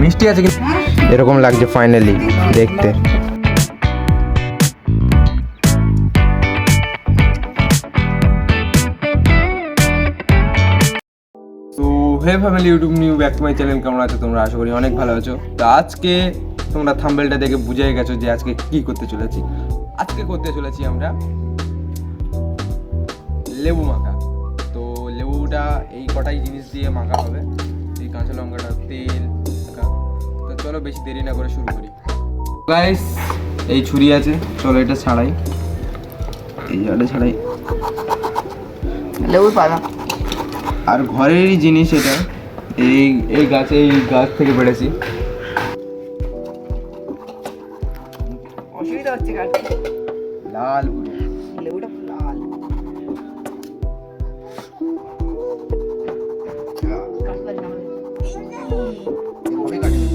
মিষ্টি আছে কিন্তু এরকম লাগছে ফাইনালি দেখতে। তো hey family YouTube new back to my channel, কেমন আছো তোমরা? আশা করি অনেক ভালো আছো। তো আজকে তোমরা থাম্বনেলটা দেখে বুঝে গেছো যে আজকে কি করতে চলেছি। আজকে করতে চলেছি আমরা লেবু মাখা। তো লেবুটা এই কটাই জিনিস দিয়ে মাখা হবে, এই কাঁচা লঙ্কাটা, তেল। তো চলো বেশি দেরি না করে শুরু করি। গাইস এই ছুরি আছে, চলো এটা ছাড়াই, এই জায়গাটা ছাড়াই। লেবুর পাতা আর ঘরেরই জিনিস এটা, এই গাছ থেকে পেড়েছি। অসুবিধা হচ্ছে কাটতে, লাল পুরো লেবুটা পুরো লাল। এভাবে কাটবে।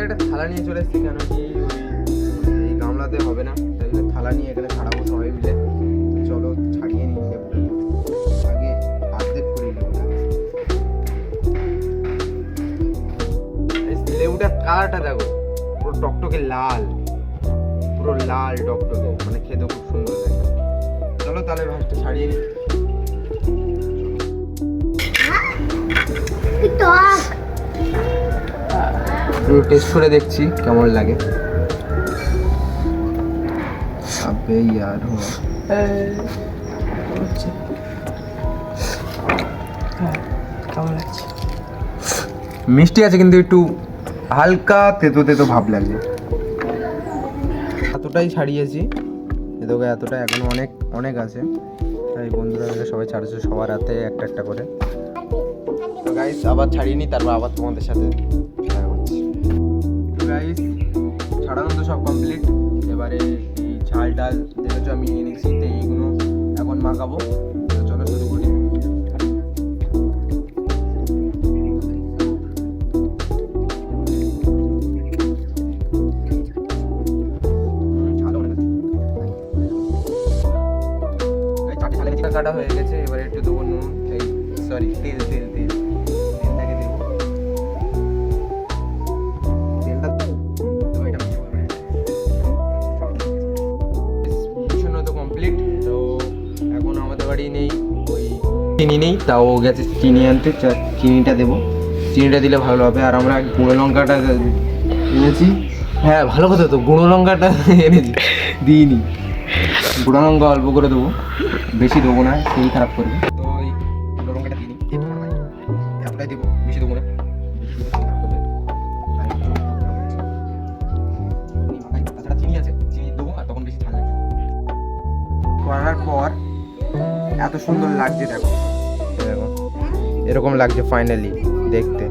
একটা থালা নিয়ে চলে এসেছি, কেন কি এই গামলাতে হবে না, তাই জন্য থালা নিয়ে এখানে ছাড়াবো সবাই মিলে। চলো ছাড়িয়ে নিই লেবুটা, আগে অর্ধেক করে লেবুটার কালারটা দেখো, পুরো টকটকে লাল, পুরো লাল টকটকে, মানে খেতে খুব সুন্দর লাগে। চলো তাহলে ভাজটা ছাড়িয়ে নিই। টেস্ট করে দেখছি কেমন লাগে। আবে यार কেমন লাগছে? মিষ্টি আছে কিন্তু একটু হালকা তেতো তেতো ভাব লাগে। এতটাই ছাড়িয়েছি, এতটা এখনো অনেক অনেক আছে, তাই বন্ধুরা মিলে সবাই ছাড়ছে, সবার হাতে একটা একটা করে। তো গাইস আবার ছাড়িয়ে নিই, তারপর আবার তোমাদের সাথে দেখা করছি। তো গাইস ছাড়ানো তো সব কমপ্লিট। এবারে এই ঝাল ডাল দেখেছো আমি নিয়ে নিচ্ছি, তো এইগুলো এখন মাখাবো। তো চলো শুরু করি। কাটা হয়ে গেছে, এবারে একটু দেবো নুন, এই সরি তেলটাকে দেবো। তেলটা মিশানো তো কমপ্লিট। তো এখন আমাদের বাড়ি নেই ওই চিনি নেই, তাও গেছে চিনি আনতে, চিনিটা দেবো। চিনিটা দিলে ভালো হবে। আর আমরা গুঁড়ো লঙ্কাটা এনেছি, হ্যাঁ ভালো কথা, তো গুঁড়ো লঙ্কাটা এনেছি, দিইনি। গুঁড়ো লঙ্কা অল্প করে দেবো, বেশি দেবো না, সেই খারাপ করবে। তো ওই গুঁড়ো লঙ্কাটা দিই, এতটাই দেবো, বেশি দেবো না। তাছাড়া চিনি আছে, চিনি দেবো, আর তখন বেশি ঝাল লাগবে। করার পর এত সুন্দর লাগছে দেখো, দেখো এরকম লাগছে ফাইনালি দেখতে,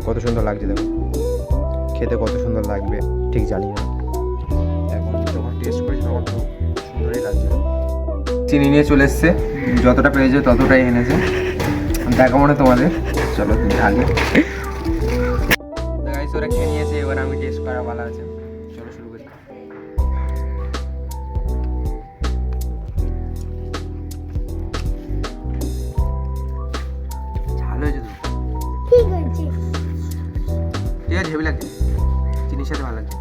কত সুন্দর লাগছে দেখো। খেতে কত সুন্দর লাগবে ঠিক জানি না, এখন যখন টেস্ট করেছি তখন তো সুন্দরই লাগছিল। চিনি নিয়ে চলে এসছে, যতটা পেয়েছে ততটাই এনেছে, দেখা মনে তোমাদের। চলো ঢালি। গাইস ওরা খেয়ে নিয়েছে, এবার আমি টেস্ট করা ভালো আছে। চলো শুরু করি। ঝাল হয়েছে তো, ঠিক আছে, হেভি লাগছে, চিনির সাথে ভালো লাগছে।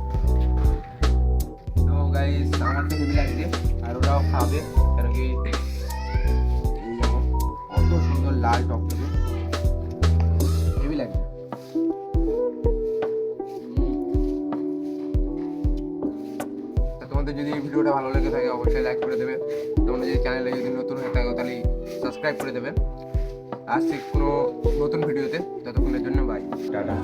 তো গাইস আমার তো হেভি লাগছে, আর ওরাও খাবে, কেন কি কত সুন্দর লাল টকটকে, হেভি লাগছে। তোমাদের যদি এই ভিডিওটা ভালো লেগে থাকে অবশ্যই লাইক করে দেবে। তোমরা যদি চ্যানেলে যদি নতুন হয়ে থাকো তাহলে সাবস্ক্রাইব করে দেবে। আসছি কোনো নতুন ভিডিওতে, ততক্ষণের জন্য বাই, টাটা।